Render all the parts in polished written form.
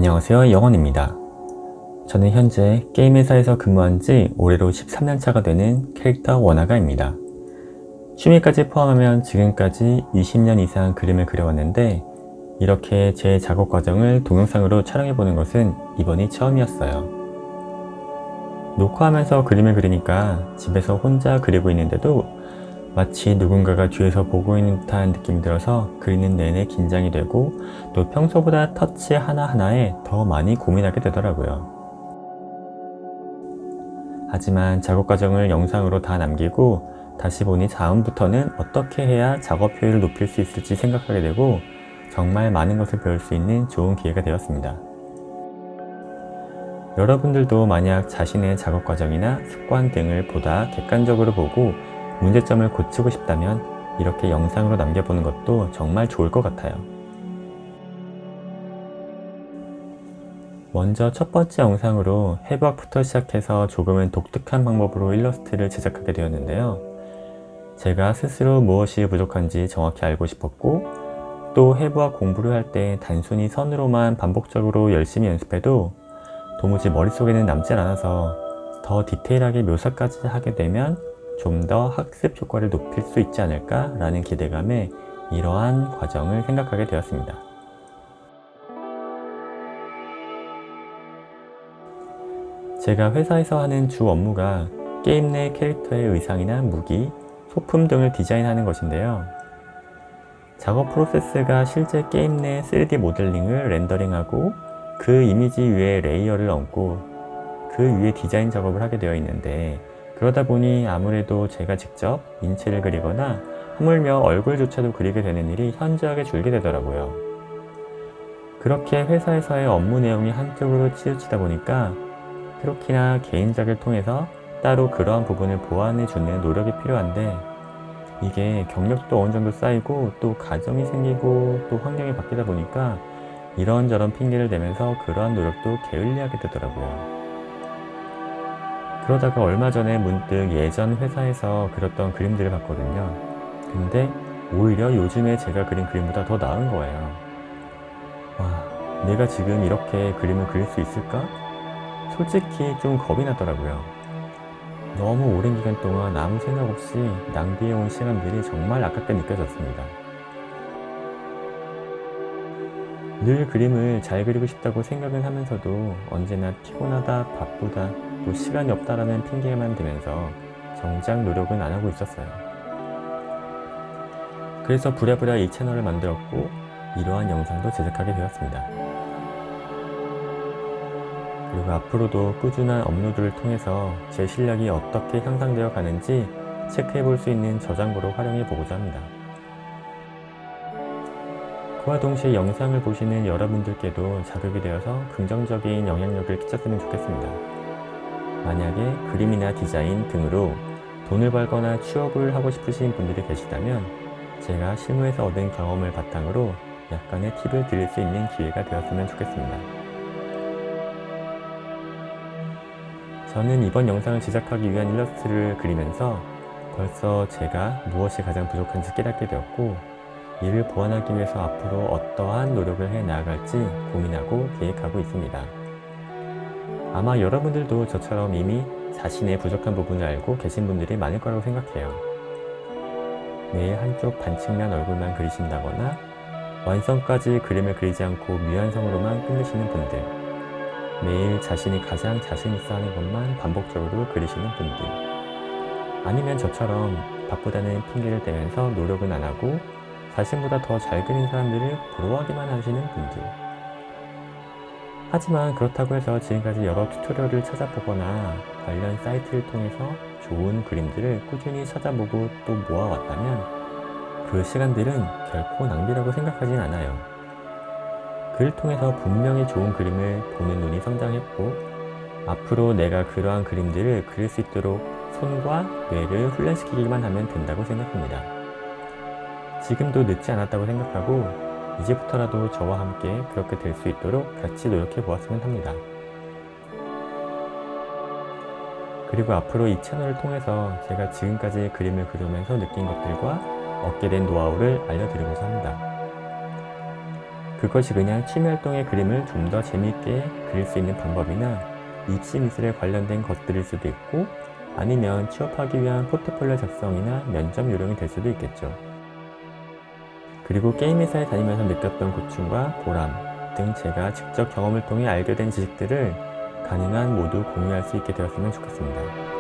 안녕하세요, 영원입니다. 저는 현재 게임 회사에서 근무한 지 올해로 13년차가 되는 캐릭터 원화가입니다. 취미까지 포함하면 지금까지 20년 이상 그림을 그려왔는데 이렇게 제 작업 과정을 동영상으로 촬영해보는 것은 이번이 처음이었어요. 녹화하면서 그림을 그리니까 집에서 혼자 그리고 있는데도 마치 누군가가 뒤에서 보고 있는 듯한 느낌이 들어서 그리는 내내 긴장이 되고 또 평소보다 터치 하나하나에 더 많이 고민하게 되더라고요. 하지만 작업 과정을 영상으로 다 남기고 다시 보니 다음부터는 어떻게 해야 작업 효율을 높일 수 있을지 생각하게 되고 정말 많은 것을 배울 수 있는 좋은 기회가 되었습니다. 여러분들도 만약 자신의 작업 과정이나 습관 등을 보다 객관적으로 보고 문제점을 고치고 싶다면 이렇게 영상으로 남겨보는 것도 정말 좋을 것 같아요. 먼저 첫 번째 영상으로 해부학부터 시작해서 조금은 독특한 방법으로 일러스트를 제작하게 되었는데요. 제가 스스로 무엇이 부족한지 정확히 알고 싶었고 또 해부학 공부를 할 때 단순히 선으로만 반복적으로 열심히 연습해도 도무지 머릿속에는 남질 않아서 더 디테일하게 묘사까지 하게 되면 좀 더 학습 효과를 높일 수 있지 않을까 라는 기대감에 이러한 과정을 생각하게 되었습니다. 제가 회사에서 하는 주 업무가 게임 내 캐릭터의 의상이나 무기, 소품 등을 디자인하는 것인데요. 작업 프로세스가 실제 게임 내 3D 모델링을 렌더링하고 그 이미지 위에 레이어를 얹고 그 위에 디자인 작업을 하게 되어 있는데 그러다 보니 아무래도 제가 직접 인체를 그리거나 하물며 얼굴조차도 그리게 되는 일이 현저하게 줄게 되더라고요. 그렇게 회사에서의 업무 내용이 한쪽으로 치우치다 보니까 크로키나 개인작을 통해서 따로 그러한 부분을 보완해주는 노력이 필요한데 이게 경력도 어느 정도 쌓이고 또 가정이 생기고 또 환경이 바뀌다 보니까 이런저런 핑계를 대면서 그러한 노력도 게을리하게 되더라고요. 그러다가 얼마 전에 문득 예전 회사에서 그렸던 그림들을 봤거든요. 근데 오히려 요즘에 제가 그린 그림보다 더 나은 거예요. 와, 내가 지금 이렇게 그림을 그릴 수 있을까? 솔직히 좀 겁이 나더라고요. 너무 오랜 기간 동안 아무 생각 없이 낭비해온 시간들이 정말 아깝게 느껴졌습니다. 늘 그림을 잘 그리고 싶다고 생각은 하면서도 언제나 피곤하다, 바쁘다, 또 시간이 없다라는 핑계만 대면서 정작 노력은 안 하고 있었어요. 그래서 부랴부랴 이 채널을 만들었고 이러한 영상도 제작하게 되었습니다. 그리고 앞으로도 꾸준한 업로드를 통해서 제 실력이 어떻게 향상되어 가는지 체크해 볼 수 있는 저장고로 활용해 보고자 합니다. 그와 동시에 영상을 보시는 여러분들께도 자극이 되어서 긍정적인 영향력을 끼쳤으면 좋겠습니다. 만약에 그림이나 디자인 등으로 돈을 벌거나 취업을 하고 싶으신 분들이 계시다면 제가 실무에서 얻은 경험을 바탕으로 약간의 팁을 드릴 수 있는 기회가 되었으면 좋겠습니다. 저는 이번 영상을 제작하기 위한 일러스트를 그리면서 벌써 제가 무엇이 가장 부족한지 깨닫게 되었고 이를 보완하기 위해서 앞으로 어떠한 노력을 해 나아갈지 고민하고 계획하고 있습니다. 아마 여러분들도 저처럼 이미 자신의 부족한 부분을 알고 계신 분들이 많을 거라고 생각해요. 매일 한쪽 반측면 얼굴만 그리신다거나 완성까지 그림을 그리지 않고 미완성으로만 끝내시는 분들, 매일 자신이 가장 자신 있어 하는 것만 반복적으로 그리시는 분들, 아니면 저처럼 바쁘다는 핑계를 대면서 노력은 안 하고 자신보다 더 잘 그린 사람들을 부러워하기만 하시는 분들. 하지만 그렇다고 해서 지금까지 여러 튜토리얼을 찾아보거나 관련 사이트를 통해서 좋은 그림들을 꾸준히 찾아보고 또 모아왔다면 그 시간들은 결코 낭비라고 생각하진 않아요. 그를 통해서 분명히 좋은 그림을 보는 눈이 성장했고 앞으로 내가 그러한 그림들을 그릴 수 있도록 손과 뇌를 훈련시키기만 하면 된다고 생각합니다. 지금도 늦지 않았다고 생각하고 이제부터라도 저와 함께 그렇게 될 수 있도록 같이 노력해 보았으면 합니다. 그리고 앞으로 이 채널을 통해서 제가 지금까지 그림을 그리면서 느낀 것들과 얻게 된 노하우를 알려드리고자 합니다. 그것이 그냥 취미활동의 그림을 좀 더 재미있게 그릴 수 있는 방법이나 입시 미술에 관련된 것들일 수도 있고, 아니면 취업하기 위한 포트폴리오 작성이나 면접 요령이 될 수도 있겠죠. 그리고 게임 회사에 다니면서 느꼈던 고충과 보람 등 제가 직접 경험을 통해 알게 된 지식들을 가능한 모두 공유할 수 있게 되었으면 좋겠습니다.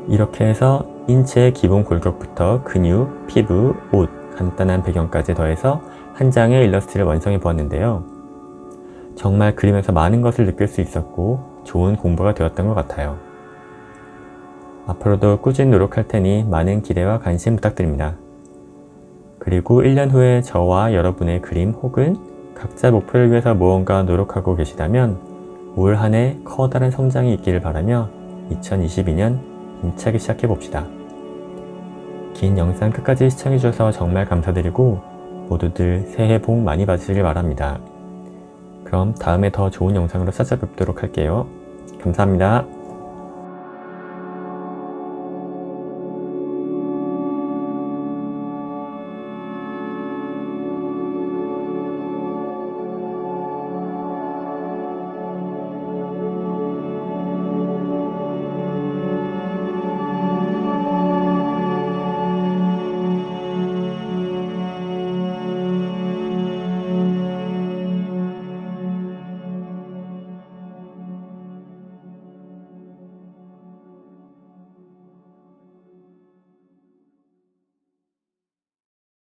이렇게 해서 인체의 기본 골격부터 근육, 피부, 옷, 간단한 배경까지 더해서 한 장의 일러스트를 완성해 보았는데요. 정말 그리면서 많은 것을 느낄 수 있었고 좋은 공부가 되었던 것 같아요. 앞으로도 꾸준히 노력할 테니 많은 기대와 관심 부탁드립니다. 그리고 1년 후에 저와 여러분의 그림 혹은 각자 목표를 위해서 무언가 노력하고 계시다면 올 한 해 커다란 성장이 있기를 바라며 2022년 힘차게 시작해 봅시다. 긴 영상 끝까지 시청해 주셔서 정말 감사드리고 모두들 새해 복 많이 받으시길 바랍니다. 그럼 다음에 더 좋은 영상으로 찾아뵙도록 할게요. 감사합니다.